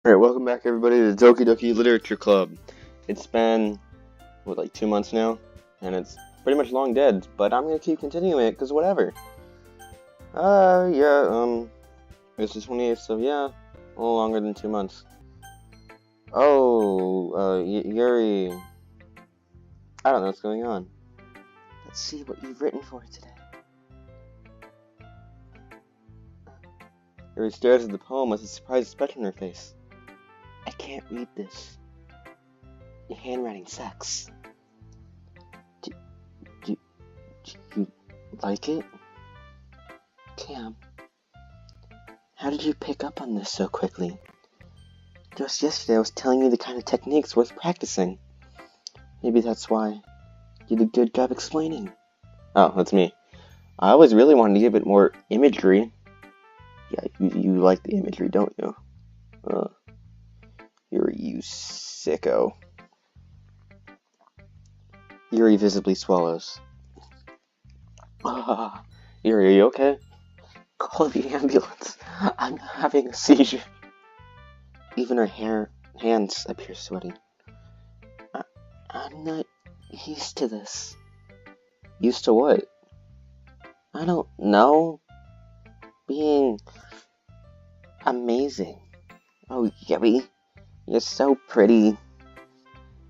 Alright, welcome back everybody to the Doki Doki Literature Club. It's been, like 2 months now, and it's pretty much long dead, but I'm gonna keep continuing it, because whatever. It's the 28th, so yeah, a little longer than 2 months. Yuri, I don't know what's going on. Let's see what you've written for today. Yuri stares at the poem with a surprised expression on her face. I can't read this. Your handwriting sucks. Do you like it? Cam, how did you pick up on this so quickly? Just yesterday I was telling you the kind of techniques worth practicing. Maybe that's why you did a good job explaining. Oh, that's me. I always really wanted to give it more imagery. Yeah, you like the imagery, don't you? You sicko. Yuri visibly swallows. Yuri, are you okay? Call the ambulance. I'm having a seizure. Even her hands appear sweaty. I'm not used to this. Used to what? I don't know. Being amazing. Oh, Yuri. You're so pretty.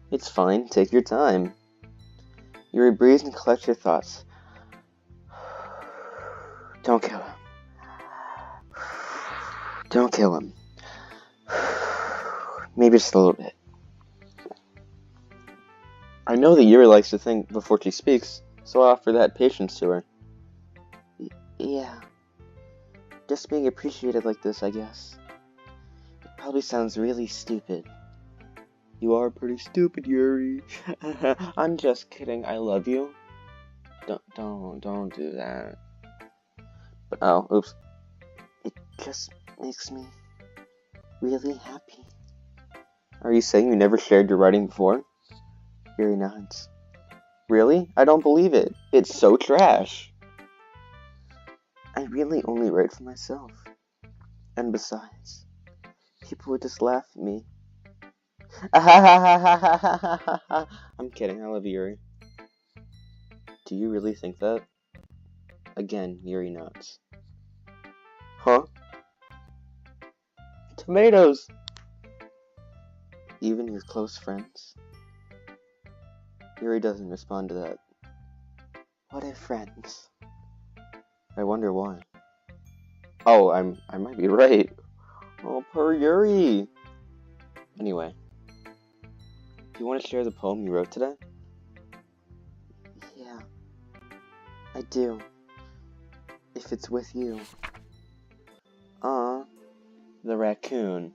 It's fine, take your time. Yuri breathes and collects your thoughts. Don't kill him. Don't kill him. Maybe just a little bit. I know that Yuri likes to think before she speaks, so I offer that patience to her. Yeah. Just being appreciated like this, I guess. Probably sounds really stupid. You are pretty stupid, Yuri. I'm just kidding. I love you. Don't do that. But oops. It just makes me really happy. Are you saying you never shared your writing before? Yuri nods. Really? I don't believe it. It's so trash. I really only write for myself. And besides, people would just laugh at me. I'm kidding, I love Yuri. Do you really think that? Again, Yuri nods. Huh? Tomatoes! Even your close friends? Yuri doesn't respond to that. What are friends? I wonder why. Oh, I might be right. Oh, poor Yuri! Anyway. Do you want to share the poem you wrote today? Yeah, I do. If it's with you. The raccoon.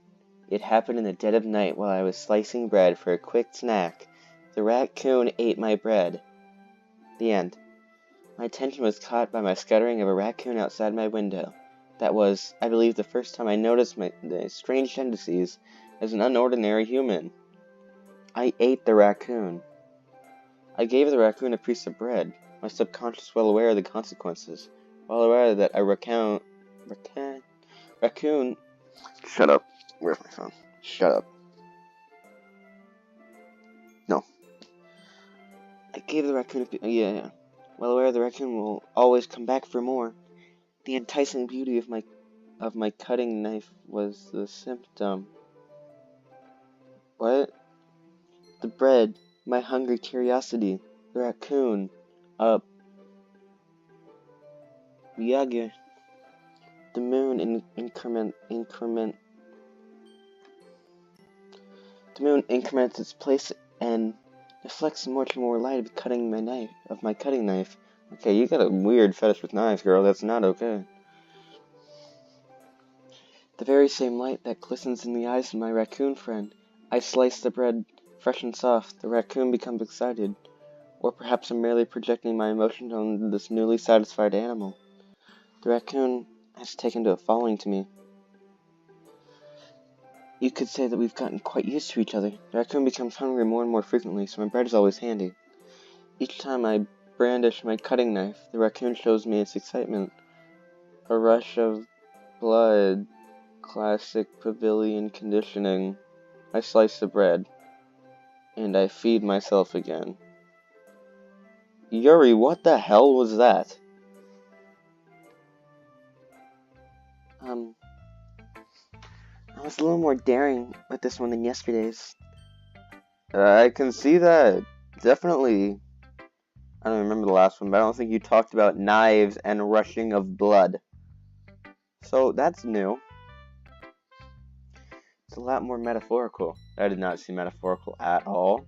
It happened in the dead of night while I was slicing bread for a quick snack. The raccoon ate my bread. The end. My attention was caught by my scattering of a raccoon outside my window. That was, I believe, the first time I noticed the strange tendencies as an unordinary human. I ate the raccoon. I gave the raccoon a piece of bread, my subconscious well aware of the consequences, well aware that a raccoon... Shut up. Where's my phone? Shut up. No. I gave the raccoon yeah. Well aware the raccoon will always come back for more. The enticing beauty of my cutting knife was the symptom. What? The bread, my hungry curiosity, the raccoon, Viagra. The moon The moon increments its place and reflects much more light of my cutting knife. Okay, you got a weird fetish with knives, girl. That's not okay. The very same light that glistens in the eyes of my raccoon friend. I slice the bread fresh and soft. The raccoon becomes excited. Or perhaps I'm merely projecting my emotions on this newly satisfied animal. The raccoon has taken to a following to me. You could say that we've gotten quite used to each other. The raccoon becomes hungry more and more frequently, so my bread is always handy. Each time I brandish my cutting knife, the raccoon shows me its excitement. A rush of blood Classic pavilion conditioning. I slice the bread, and I feed myself again. Yuri, what the hell was that? I was a little more daring with this one than yesterday's. I can see that. Definitely. I don't remember the last one, but I don't think you talked about knives and rushing of blood. So, that's new. It's a lot more metaphorical. I did not see metaphorical at all.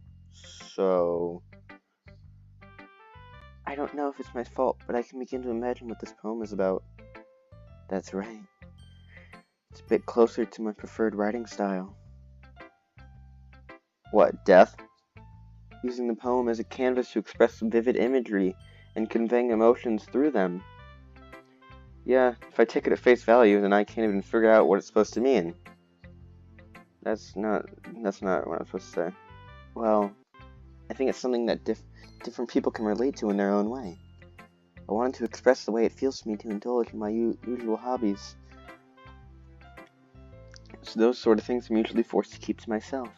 So, I don't know if it's my fault, but I can begin to imagine what this poem is about. That's right. It's a bit closer to my preferred writing style. What, death? Using the poem as a canvas to express vivid imagery and conveying emotions through them. Yeah, if I take it at face value, then I can't even figure out what it's supposed to mean. That's not what I'm supposed to say. Well, I think it's something that different people can relate to in their own way. I wanted to express the way it feels to me to indulge in my usual hobbies. So those sort of things I'm usually forced to keep to myself.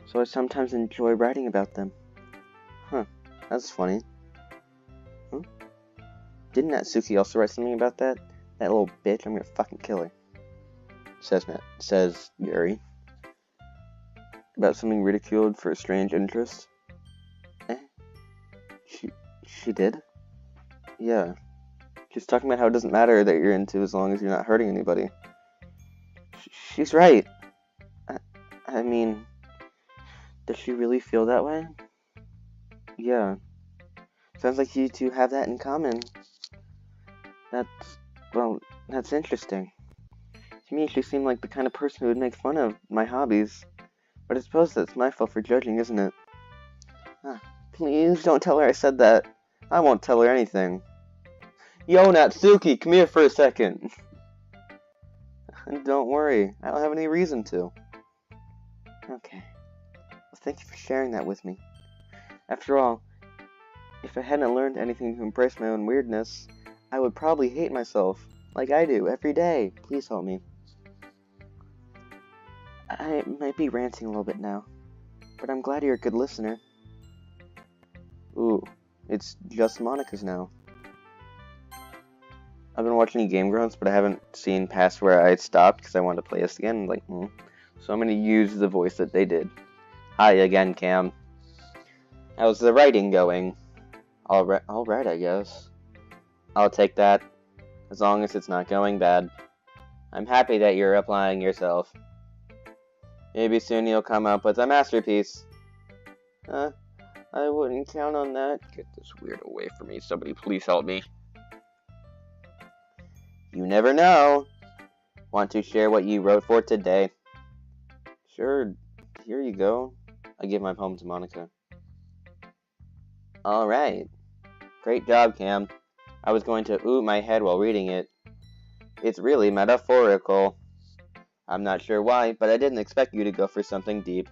So I sometimes enjoy writing about them. Huh, that's funny. Huh? Didn't Natsuki also write something about that? That little bitch, I'm gonna fucking kill her. Says Yuri. About something ridiculed for a strange interest. She did? Yeah. She's talking about how it doesn't matter that you're into as long as you're not hurting anybody. She's right. I mean, does she really feel that way? Yeah. Sounds like you two have that in common. That's interesting. To me, she seemed like the kind of person who would make fun of my hobbies. But I suppose that's my fault for judging, isn't it? Please don't tell her I said that. I won't tell her anything. Yo, Natsuki, come here for a second. Don't worry, I don't have any reason to. Okay. Well, thank you for sharing that with me. After all, if I hadn't learned anything to embrace my own weirdness, I would probably hate myself, like I do, every day. Please help me. I might be ranting a little bit now, but I'm glad you're a good listener. Ooh, it's just Monica's now. I've been watching Game Grumps, but I haven't seen past where I stopped because I wanted to play this again. So I'm going to use the voice that they did. Hi again, Cam. How's the writing going? Alright, I guess. I'll take that, as long as it's not going bad. I'm happy that you're applying yourself. Maybe soon you'll come up with a masterpiece. I wouldn't count on that. Get this weird away from me. Somebody please help me. You never know. Want to share what you wrote for today? Sure, here you go. I give my poem to Monica. Alright. Great job, Cam. I was going to ooh my head while reading it. It's really metaphorical. I'm not sure why, but I didn't expect you to go for something deep.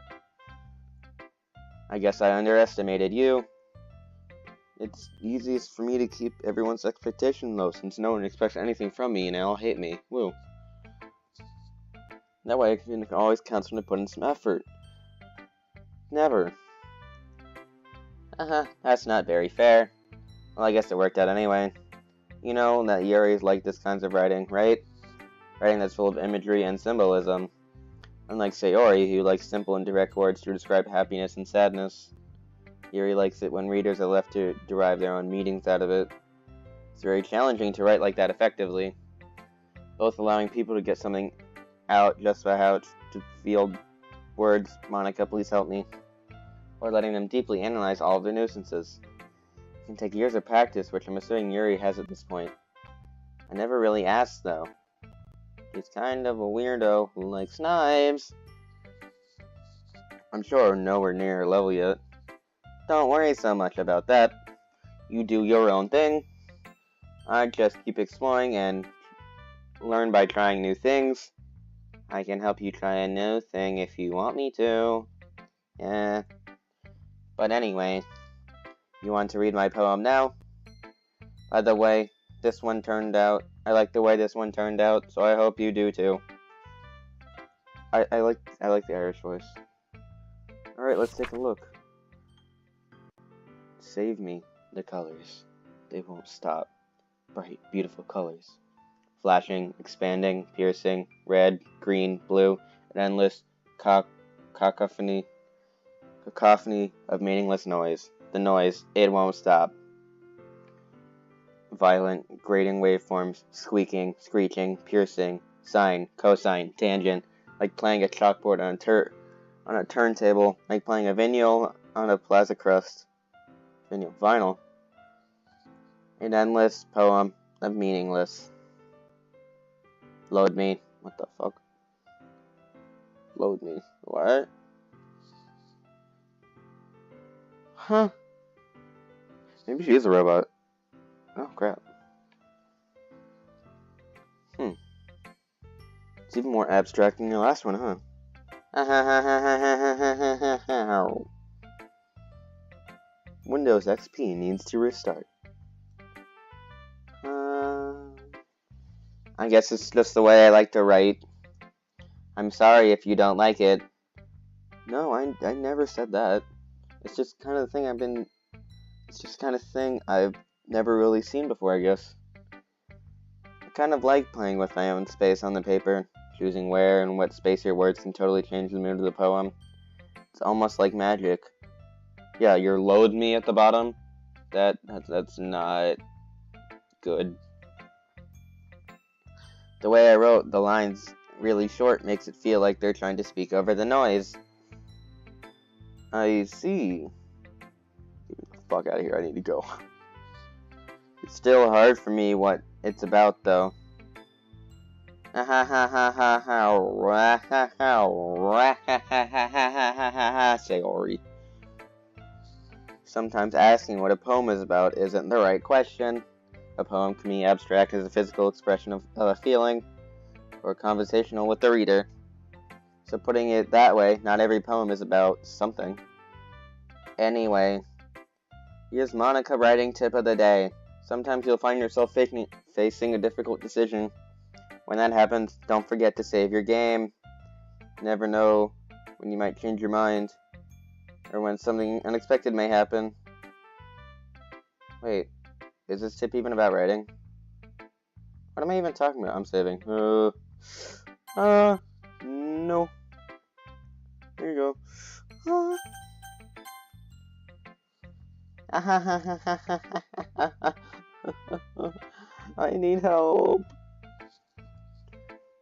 I guess I underestimated you. It's easiest for me to keep everyone's expectation low, since no one expects anything from me and they all hate me. Woo. That way I can always count on to put in some effort. Never. That's not very fair. Well, I guess it worked out anyway. You know that Yuri's like this kinds of writing, right? Writing that's full of imagery and symbolism. Unlike Sayori, who likes simple and direct words to describe happiness and sadness. Yuri likes it when readers are left to derive their own meanings out of it. It's very challenging to write like that effectively. Both allowing people to get something out just by how to feel words, Monica, please help me. Or letting them deeply analyze all of their nuisances. It can take years of practice, which I'm assuming Yuri has at this point. I never really asked, though. He's kind of a weirdo who likes knives. I'm sure we're nowhere near her level yet. Don't worry so much about that. You do your own thing. I just keep exploring and learn by trying new things. I can help you try a new thing if you want me to. Yeah. But anyway, you want to read my poem now? By the way, this one turned out. I like the way this one turned out, so I hope you do too. I like the Irish voice. Alright, let's take a look. Save me the colors. They won't stop. Bright, beautiful colors. Flashing, expanding, piercing, red, green, blue, an endless cacophony of meaningless noise. The noise, it won't stop. Violent, grating waveforms, squeaking, screeching, piercing, sine, cosine, tangent, like playing a chalkboard on a turntable, like playing a vinyl on a plaza crust. Vinyl. An endless poem of meaningless. Load me. What the fuck? Load me. What? Huh? Maybe she is a robot. Oh, crap. It's even more abstract than the last one, huh? Windows XP needs to restart. I guess it's just the way I like to write. I'm sorry if you don't like it. No, I never said that. It's just kind of the thing I've never really seen before, I guess. I kind of like playing with my own space on the paper, choosing where and what space your words can totally change the mood of the poem. It's almost like magic. Yeah, your load me at the bottom. That's not good. The way I wrote the lines really short makes it feel like they're trying to speak over the noise. I see. Get the fuck out of here, I need to go. It's still hard for me what it's about, though. Sayori. Sometimes asking what a poem is about isn't the right question. A poem can be abstract as a physical expression of a feeling, or conversational with the reader. So putting it that way, not every poem is about something. Anyway, here's Monica writing tip of the day. Sometimes you'll find yourself facing a difficult decision. When that happens, don't forget to save your game. You never know when you might change your mind, or when something unexpected may happen. Wait, is this tip even about writing? What am I even talking about? I'm saving. No. There you go. I need help.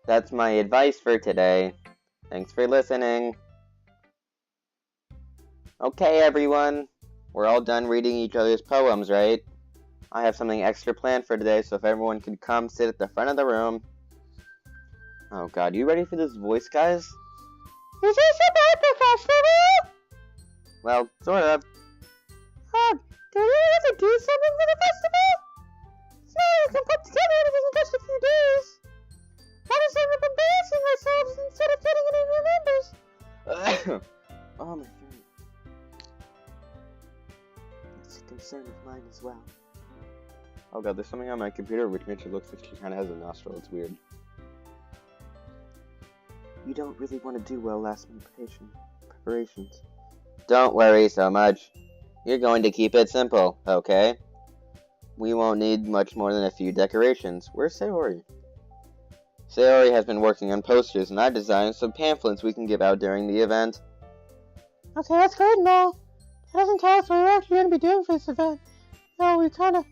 That's my advice for today. Thanks for listening. Okay, everyone. We're all done reading each other's poems, right? I have something extra planned for today, so if everyone could come sit at the front of the room. Oh god, you ready for this voice, guys? Is this about the festival? Well, sort of. Do you ever do something for the festival? So you can put together everything in just a few days. How does end up embarrassing ourselves instead of getting any new members? Oh, my throat. That's a concern of mine as well. Oh god, there's something on my computer which makes it look like she kind of has a nostril. It's weird. You don't really want to do well last minute preparations. Don't worry so much. You're going to keep it simple, okay? We won't need much more than a few decorations. Where's Sayori? Sayori has been working on posters, and I've designed some pamphlets we can give out during the event. Okay, that's great and all. That doesn't tell us what we're actually going to be doing for this event. No, we kind of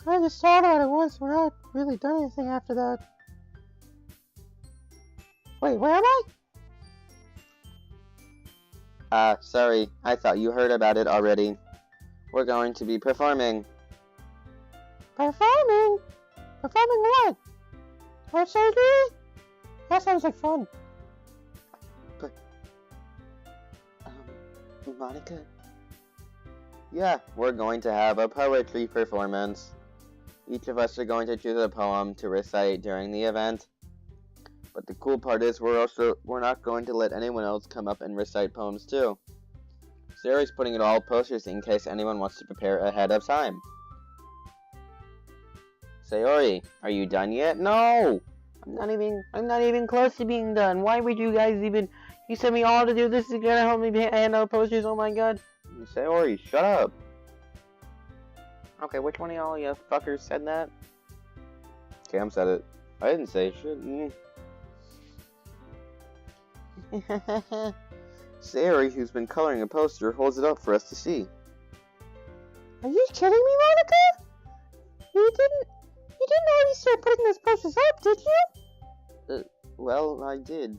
just thought about it once. We're not really done anything after that. Wait, where am I? Sorry. I thought you heard about it already. We're going to be performing. Performing? Performing what? Heart surgery? That sounds like fun. But, Monica? Yeah, we're going to have a poetry performance. Each of us are going to choose a poem to recite during the event. But the cool part is we're not going to let anyone else come up and recite poems too. Sayori's putting it all posters in case anyone wants to prepare ahead of time. Sayori, are you done yet? No! I'm not even close to being done. Why would you guys even, you sent me all to do this to gonna help me hand out posters, oh my god. Sayori, shut up. Okay, which one of y'all you fuckers said that? Cam said it. I didn't say shit. Sayori, who's been coloring a poster, holds it up for us to see. Are you kidding me, Monica? You didn't already start putting those posters up, did you? Well, I did.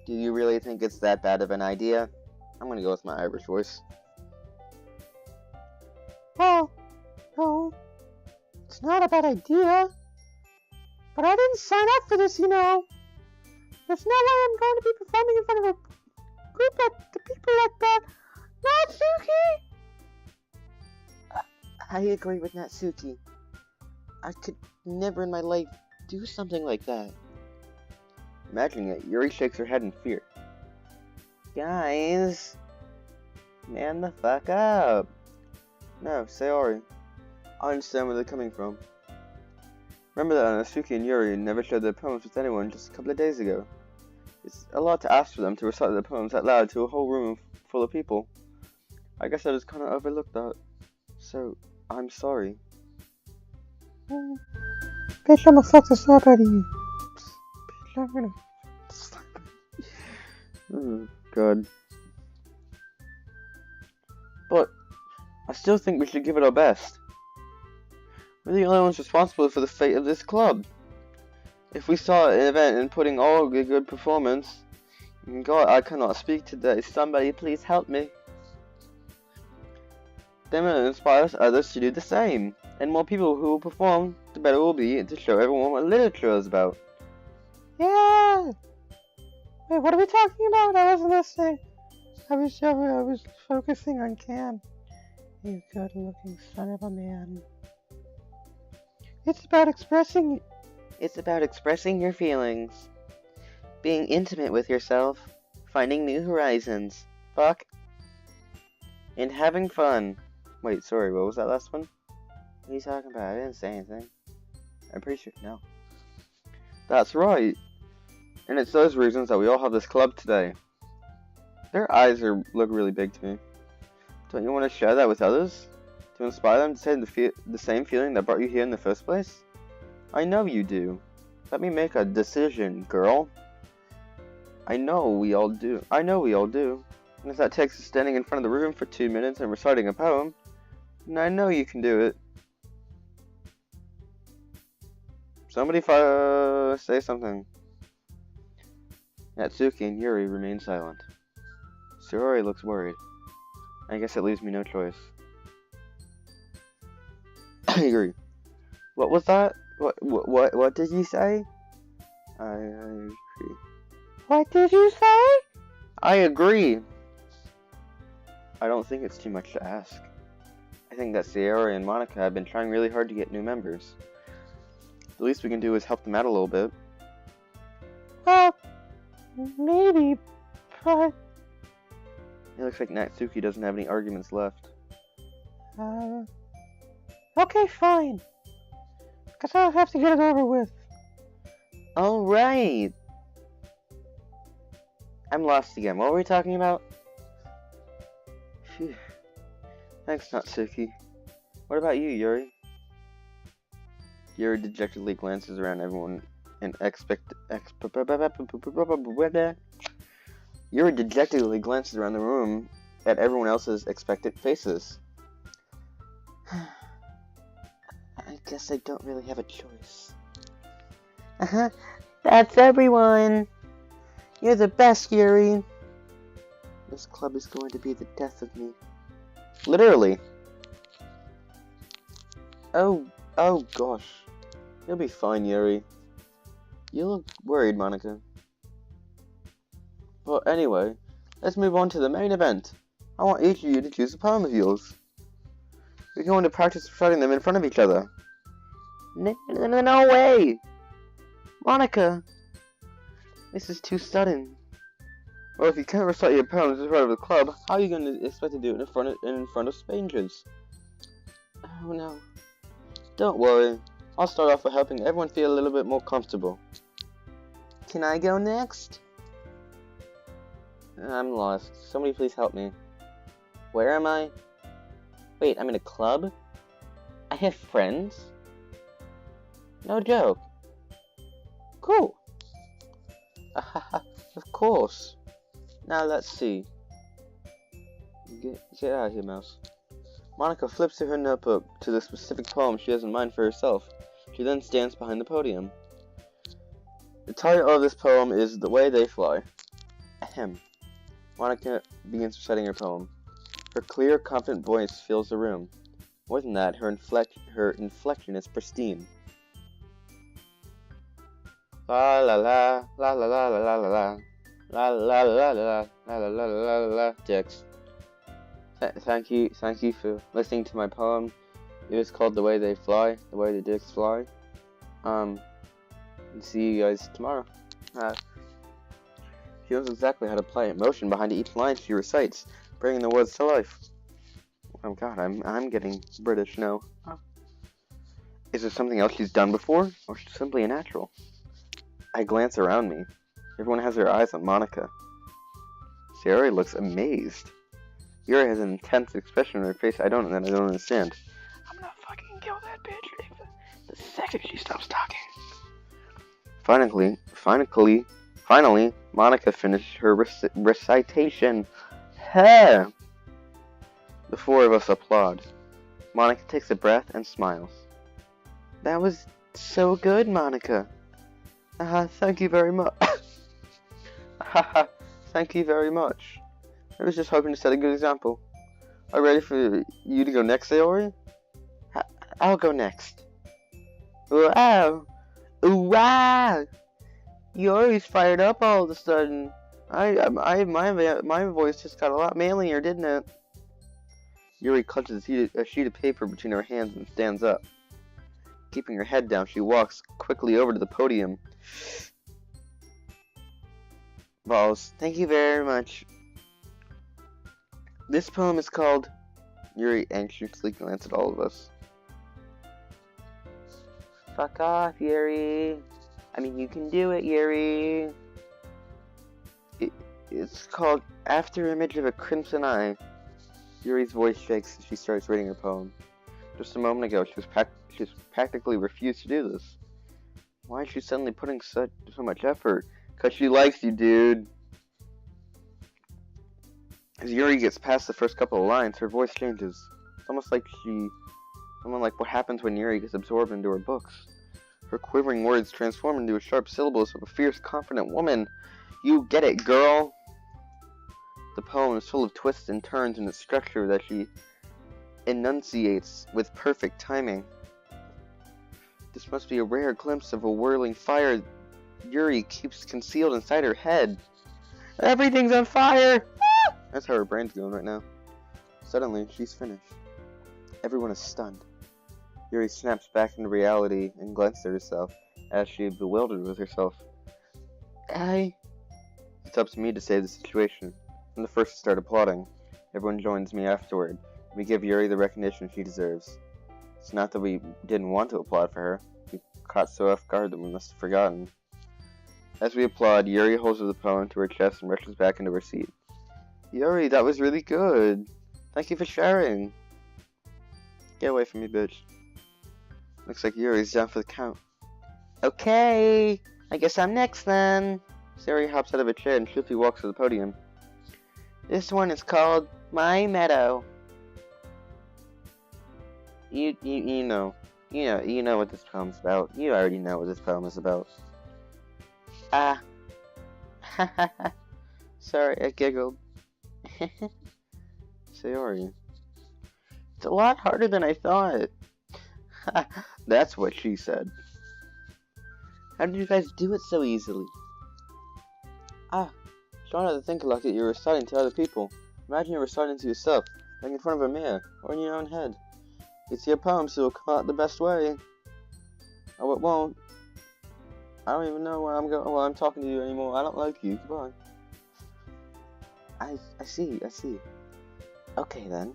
Do you really think it's that bad of an idea? I'm gonna go with my Irish voice. Well, no. It's not a bad idea. But I didn't sign up for this, you know. There's no way I'm going to be performing in front of a group of people like that. Natsuki! I agree with Natsuki. I could never in my life do something like that. Imagining it, Yuri shakes her head in fear. Guys, man the fuck up. No, Sayori. I understand where they're coming from. Remember that Natsuki and Yuri never shared their poems with anyone just a couple of days ago. It's a lot to ask for them to recite their poems out loud to a whole room full of people. I guess I just kinda overlooked that. So, I'm sorry. Bitch, I'm gonna fuck the slap out of you. Bitch, I'm gonna slap you. Oh, God. But, I still think we should give it our best. We're the only ones responsible for the fate of this club. If we start an event and putting all a good performance, God, I cannot speak today. Somebody please help me. Then we'll inspire others to do the same. And more people who will perform, the better it will be to show everyone what literature is about. Yeah! Wait, what are we talking about? I wasn't listening. I was focusing on Cam. You good-looking son of a man. It's about expressing your feelings. Being intimate with yourself. Finding new horizons. Fuck. And having fun. Wait, sorry, what was that last one? What are you talking about? I didn't say anything. I'm pretty sure. No. That's right. And it's those reasons that we all have this club today. Their eyes look really big to me. Don't you want to share that with others? To inspire them to say the same feeling that brought you here in the first place? I know you do. Let me make a decision, girl. I know we all do. And if that takes us standing in front of the room for 2 minutes and reciting a poem, then I know you can do it. Somebody say something. Natsuki and Yuri remain silent. Sayori looks worried. I guess it leaves me no choice. I agree. What was that? What did you say? I agree. What did you say? I agree. I don't think it's too much to ask. I think that Sayori and Monica have been trying really hard to get new members. The least we can do is help them out a little bit. Well, maybe, but... It looks like Natsuki doesn't have any arguments left. Okay, fine. Guess I'll have to get it over with. Alright. I'm lost again. What were we talking about? Phew. Thanks, Natsuki. What about you, Yuri? Yuri dejectedly glances around everyone and Yuri dejectedly glances around the room at everyone else's expectant faces. I guess I don't really have a choice. That's everyone. You're the best, Yuri. This club is going to be the death of me. Literally. Oh gosh. You'll be fine, Yuri. You look worried, Monica. But anyway, let's move on to the main event. I want each of you to choose a poem of yours. We're going to practice reciting them in front of each other. No way! Monica! This is too sudden. Well, if you can't recite your poems in front of the club, how are you going to expect to do it in front of strangers? Oh no. Don't worry. I'll start off by helping everyone feel a little bit more comfortable. Can I go next? I'm lost. Somebody please help me. Where am I? Wait, I'm in a club? I have friends? No joke. Cool. Of course. Now let's see. Get out of here, mouse. Monica flips through her notebook to the specific poem she has in mind for herself. She then stands behind the podium. The title of this poem is The Way They Fly. Ahem. Monica begins reciting her poem. Her clear, confident voice fills the room. More than that, her inflection is pristine. La la la la la la la la la la la la la la la la la la la. Dix. Thank you for listening to my poem. It was called The Way They Fly, The Way the Dicks Fly. See you guys tomorrow. She knows exactly how to apply emotion behind each line she recites, bringing the words to life. Oh god, I'm getting British now. Is there something else she's done before, or she's simply a natural? I glance around me. Everyone has their eyes on Monica. Sayori looks amazed. Yuri has an intense expression on her face I don't understand. I'm gonna fucking kill that bitch the second she stops talking. Finally, Monica finished her recitation. Hey! The four of us applaud. Monica takes a breath and smiles. That was so good, Monica. Thank you very much. Thank you very much. I was just hoping to set a good example. Are you ready for you to go next, Sayori? I'll go next. Wow! Wow! Yori's fired up all of a sudden. My voice just got a lot manlier, didn't it? Yuri clutches a sheet of paper between her hands and stands up. Keeping her head down, she walks quickly over to the podium. Balls, thank you very much. This poem is called... Yuri anxiously glanced at all of us. Fuck off, Yuri. I mean, you can do it, Yuri. It's called After Image of a Crimson Eye. Yuri's voice shakes as she starts reading her poem. Just a moment ago, she's practically refused to do this. Why is she suddenly putting so much effort? 'Cause she likes you, dude. As Yuri gets past the first couple of lines, her voice changes. It's almost like what happens when Yuri gets absorbed into her books. Her quivering words transform into sharp syllables of a fierce, confident woman. You get it, girl! The poem is full of twists and turns in its structure that she enunciates with perfect timing. This must be a rare glimpse of a whirling fire Yuri keeps concealed inside her head. Everything's on fire! That's how her brain's going right now. Suddenly, she's finished. Everyone is stunned. Yuri snaps back into reality and glances at herself as she is bewildered with herself. It's up to me to save the situation. I'm the first to start applauding. Everyone joins me afterward. We give Yuri the recognition she deserves. It's not that we didn't want to applaud for her. We caught so off guard that we must have forgotten. As we applaud, Yuri holds the poem to her chest and rushes back into her seat. Yuri, that was really good. Thank you for sharing. Get away from me, bitch. Looks like Yuri's down for the count. Okay, I guess I'm next then. Sayori hops out of a chair and swiftly walks to the podium. This one is called My Meadow. You know what this poem's about. You already know what this poem is about. Sorry, I giggled. Sayori. It's a lot harder than I thought. That's what she said. How did you guys do it so easily? Try not to think like that you're reciting to other people. Imagine you're reciting to yourself, like in front of a mirror, or in your own head. It's your poem, so it'll come out the best way. Oh, it won't. I don't even know where I'm going. Well, I'm talking to you anymore. I don't like you. Goodbye. I see. Okay then.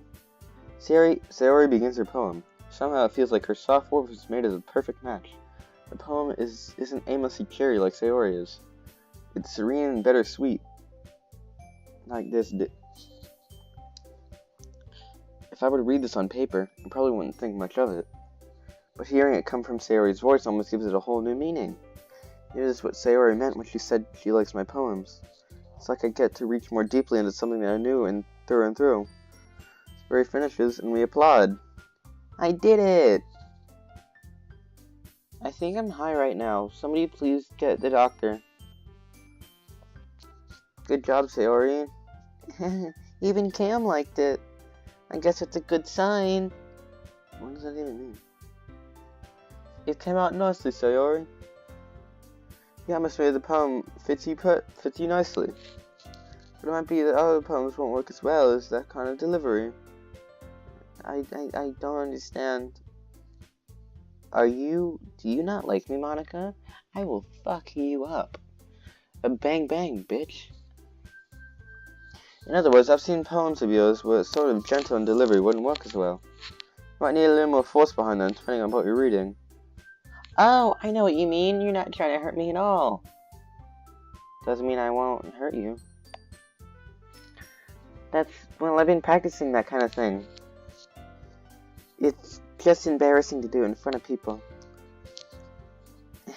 Sayori begins her poem. Somehow it feels like her soft voice was made as a perfect match. The poem isn't aimlessly cheery like Sayori is. It's serene and bittersweet. Like this. If I were to read this on paper, I probably wouldn't think much of it. But hearing it come from Sayori's voice almost gives it a whole new meaning. Maybe this is what Sayori meant when she said she likes my poems. It's like I get to reach more deeply into something that I knew and through. Sayori finishes and we applaud. I did it! I think I'm high right now. Somebody please get the doctor. Good job, Sayori. Even Cam liked it. I guess it's a good sign. What does that even mean? It came out nicely, Sayori. The atmosphere of the poem fits you nicely. But it might be that other poems won't work as well as that kind of delivery. I don't understand. Do you not like me, Monica? I will fuck you up. A bang bang, bitch. In other words, I've seen poems of yours where sort of gentle in delivery wouldn't work as well. You might need a little more force behind them, depending on what you're reading. Oh, I know what you mean. You're not trying to hurt me at all. Doesn't mean I won't hurt you. Well, I've been practicing that kind of thing. It's just embarrassing to do it in front of people.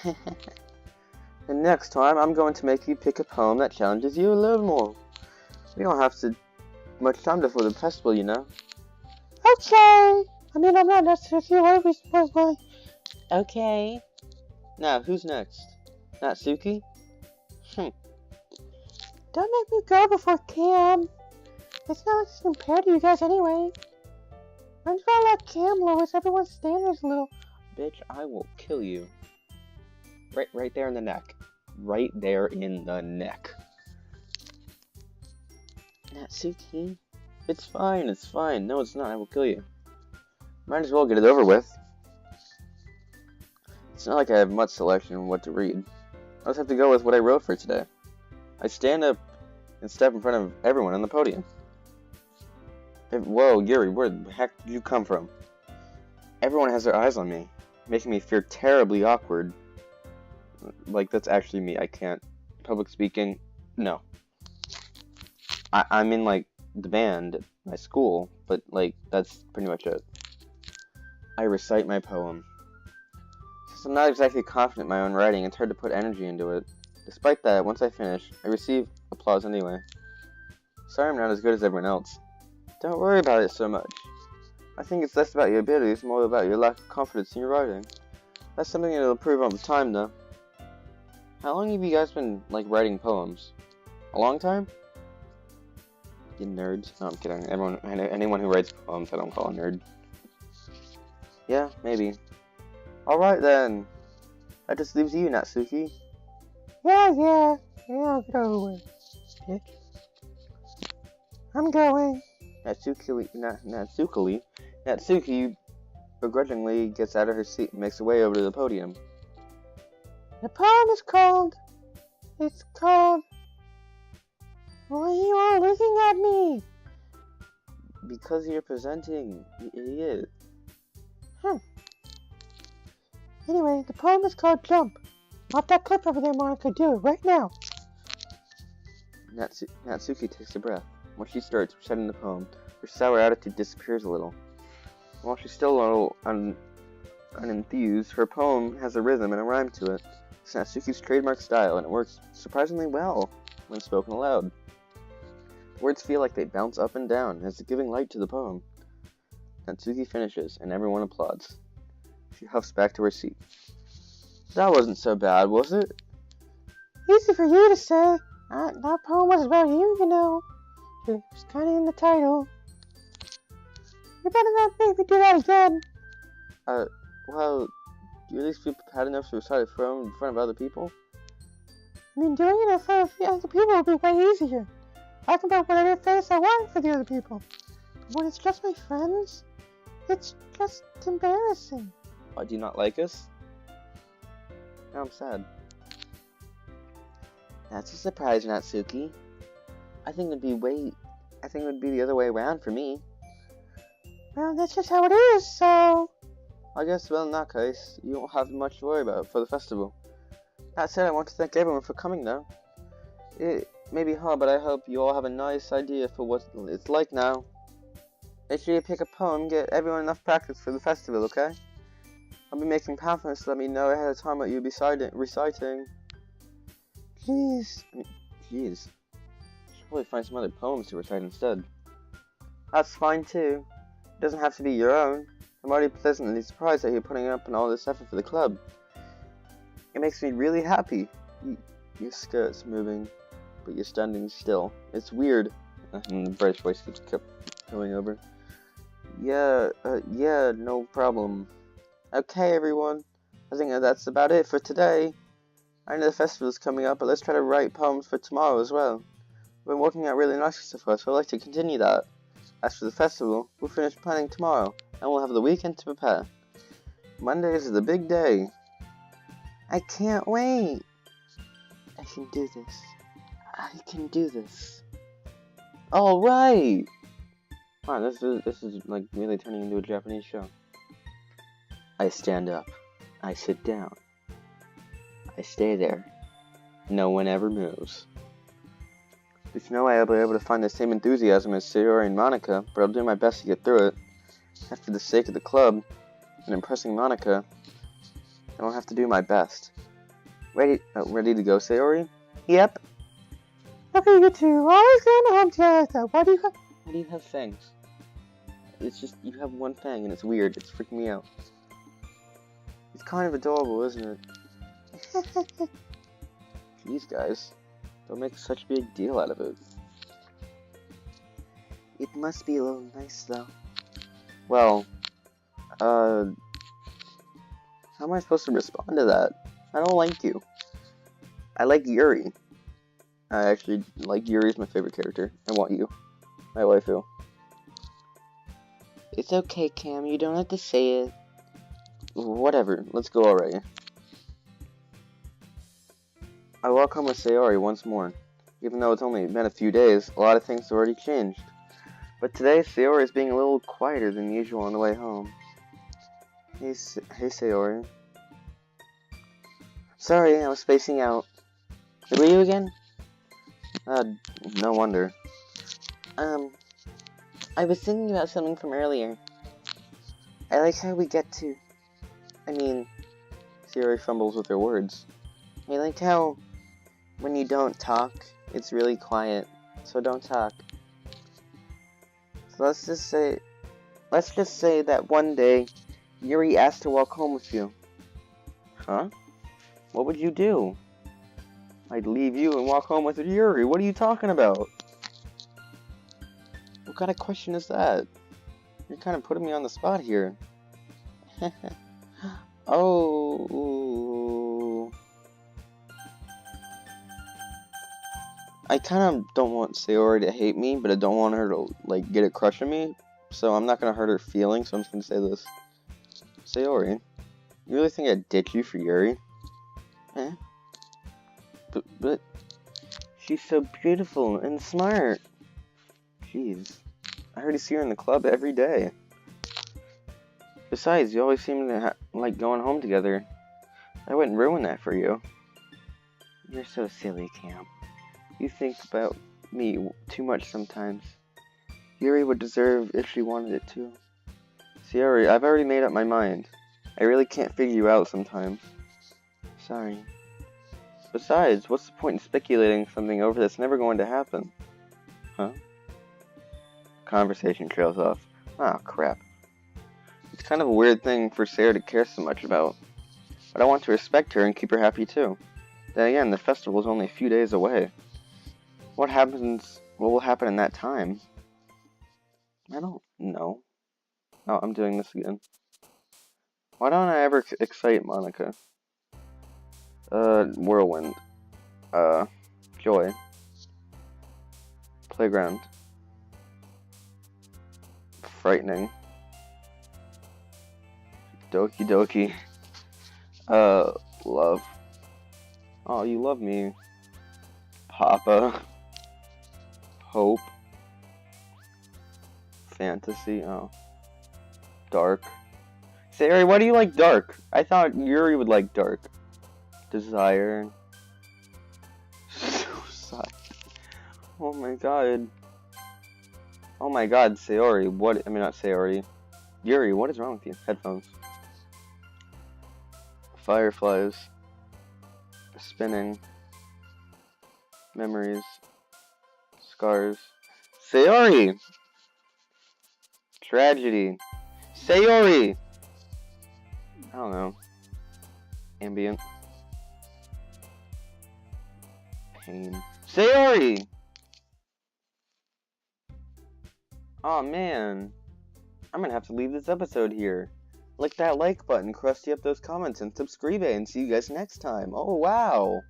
The next time, I'm going to make you pick a poem that challenges you a little more. We don't have much time before the festival, you know. Okay. I mean, I'm not necessarily always. Okay. Now, who's next? Natsuki? Don't make me go before Cam. It's not like it's compared to you guys anyway. I'm just gonna let Cam lowers everyone's standards a little. Bitch, I will kill you. Right there in the neck. Right there in the neck. Natsuki? It's fine. No, it's not. I will kill you. Might as well get it over with. It's not like I have much selection on what to read. I just have to go with what I wrote for today. I stand up and step in front of everyone on the podium. Whoa, Yuri, where the heck did you come from? Everyone has their eyes on me, making me feel terribly awkward. Like, that's actually me. I can't. Public speaking, no. I'm in, like, the band at my school, but, like, that's pretty much it. I recite my poem. Since I'm not exactly confident in my own writing, it's hard to put energy into it. Despite that, once I finish, I receive applause anyway. Sorry I'm not as good as everyone else. Don't worry about it so much. I think it's less about your abilities, more about your lack of confidence in your writing. That's something that'll improve over time, though. How long have you guys been, like, writing poems? A long time? You nerds. No, I'm kidding. Anyone who writes poems, I don't call a nerd. Yeah, maybe. Alright then. That just leaves you, Natsuki. Yeah, I'll go. Bitch. I'm going. Natsuki begrudgingly gets out of her seat and makes her way over to the podium. The poem is called... Why are you all looking at me? Because you're presenting, you idiot. Anyway, the poem is called Jump. Off that clip over there, Monica. Do it right now. Natsuki takes a breath. When she starts reciting the poem, her sour attitude disappears a little. While she's still a little unenthused, her poem has a rhythm and a rhyme to it. It's Natsuki's trademark style, and it works surprisingly well when spoken aloud. The words feel like they bounce up and down as if giving light to the poem. Natsuki finishes, and everyone applauds. She huffs back to her seat. That wasn't so bad, was it? Easy for you to say. That poem was about you, you know. It was kind of in the title. You better not make me do that again. Well, do you at least feel proud enough to recite a poem in front of other people? I mean, doing it in front of other people would be way easier. I can put whatever face I want for the other people. But when it's just my friends, it's just embarrassing. Why do you not like us? Now I'm sad. That's a surprise, Natsuki. I think it would be the other way around for me. Well, that's just how it is, so... I guess, well, in that case, you won't have much to worry about for the festival. That said, I want to thank everyone for coming, though. It may be hard, but I hope you all have a nice idea for what it's like now. Make sure you pick a poem, get everyone enough practice for the festival, okay? I'll be making pamphlets to let me know ahead of time what you'll be reciting. Jeez. Should probably find some other poems to recite instead. That's fine too. It doesn't have to be your own. I'm already pleasantly surprised that you're putting up all this effort for the club. It makes me really happy. Your skirt's moving, but you're standing still. It's weird. And the British voice kept going over. Yeah, no problem. Okay, everyone. I think that's about it for today. I know the festival's coming up, but let's try to write poems for tomorrow as well. We've been working out really nicely so far, so I'd like to continue that. As for the festival, we'll finish planning tomorrow, and we'll have the weekend to prepare. Mondays is the big day. I can't wait. I can do this. I can do this. All right. Wow, this is like really turning into a Japanese show. I stand up. I sit down. I stay there. No one ever moves. There's no way I'll be able to find the same enthusiasm as Sayori and Monica, but I'll do my best to get through it. And for the sake of the club and impressing Monica, I don't have to do my best. Ready to go, Sayori? Yep. Okay, you two, always going home together. Why do you have fangs? It's just, you have one fang and it's weird. It's freaking me out. It's kind of adorable, isn't it? Jeez, guys. Don't make such a big deal out of it. It must be a little nice, though. Well, how am I supposed to respond to that? I don't like you. I like Yuri. I actually like Yuri's my favorite character. I want you. My waifu. It's okay, Cam. You don't have to say it. Whatever. Let's go already. I walk home with Sayori once more. Even though it's only been a few days, a lot of things have already changed. But today, Sayori is being a little quieter than usual on the way home. Hey Sayori. Sorry, I was spacing out. Who are you again? No wonder. I was thinking about something from earlier. I like how we get to... Sayori fumbles with her words. I like how, when you don't talk, it's really quiet, so don't talk. So let's just say that one day, Yuri asked to walk home with you. Huh? What would you do? I'd leave you and walk home with Yuri. What are you talking about? What kind of question is that? You're kind of putting me on the spot here. Oh. I kind of don't want Sayori to hate me, but I don't want her to, get a crush on me. So I'm not going to hurt her feelings, so I'm just going to say this. Sayori, you really think I'd ditch you for Yuri? Eh? But she's so beautiful and smart. Jeez. I already see her in the club every day. Besides, you always seem to like going home together. I wouldn't ruin that for you. You're so silly, Cam. You think about me too much sometimes. Yuri would deserve if she wanted it to. Sayori, I've already made up my mind. I really can't figure you out sometimes. Sorry. Besides, what's the point in speculating something over that's never going to happen? Huh? Conversation trails off. Oh, crap. It's kind of a weird thing for Sarah to care so much about. But I want to respect her and keep her happy too. Then again, the festival's only a few days away. What will happen in that time? I don't know. Oh, I'm doing this again. Why don't I ever excite Monica? Whirlwind. Joy. Playground. Frightening. Doki Doki. Love. Oh, you love me. Papa. Hope. Fantasy. Oh. Dark. Sayori, why do you like dark? I thought Yuri would like dark. Desire. Suicide. Oh my god. Oh my god, Sayori, what? I mean, not Sayori. Yuri, what is wrong with you? Headphones. Fireflies. Spinning. Memories. Scars. Sayori! Tragedy. Sayori! I don't know. Ambient. Pain. Sayori! Aw, man. I'm gonna have to leave this episode here. Click that like button, crusty up those comments, and subscribe, and see you guys next time. Oh, wow.